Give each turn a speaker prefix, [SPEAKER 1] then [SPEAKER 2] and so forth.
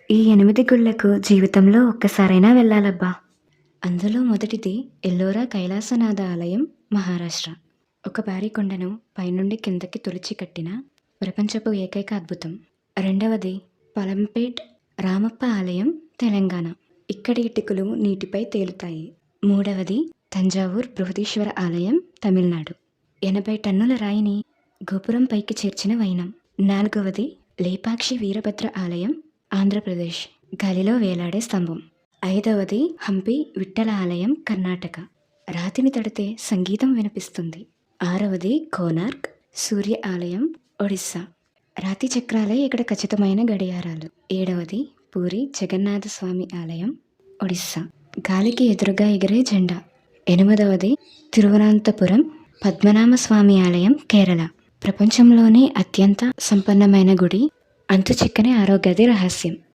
[SPEAKER 1] ఈ 8 గుళ్ళకు జీవితంలో ఒక్కసారైనా వెళ్ళాలబ్బా! అందులో మొదటిది ఎల్లోరా కైలాసనాథ ఆలయం, మహారాష్ట్ర. ఒక భారీ కొండను పైనుండి కిందకి తొలిచి కట్టిన ప్రపంచపు ఏకైక అద్భుతం. రెండవది పలంపేట్ రామప్ప ఆలయం, తెలంగాణ. ఇక్కడి ఇటుకలు నీటిపై తేలుతాయి. మూడవది తంజావూర్ బృహదీశ్వర ఆలయం, తమిళనాడు. 80 టన్నుల రాయిని గోపురం పైకి చేర్చిన వైనం. నాలుగవది లేపాక్షి వీరభద్ర ఆలయం, ఆంధ్రప్రదేశ్. గాలిలో వేలాడే స్తంభం. ఐదవది హంపి విఠ్ఠల ఆలయం, కర్ణాటక. రాతిని తడితే సంగీతం వినిపిస్తుంది. ఆరవది కోనార్క్ సూర్య ఆలయం, ఒడిస్సా. రాతి చక్రాలే ఇక్కడ ఖచ్చితమైన గడియారాలు. ఏడవది పూరి జగన్నాథ స్వామి ఆలయం, ఒడిస్సా. గాలికి ఎదురుగా ఎగిరే జెండా. ఎనిమిదవది తిరువనంతపురం పద్మనాభ స్వామి ఆలయం, కేరళ. ప్రపంచంలోనే అత్యంత సంపన్నమైన గుడి, అంతు చిక్కని ఆరోగ్యది రహస్యం.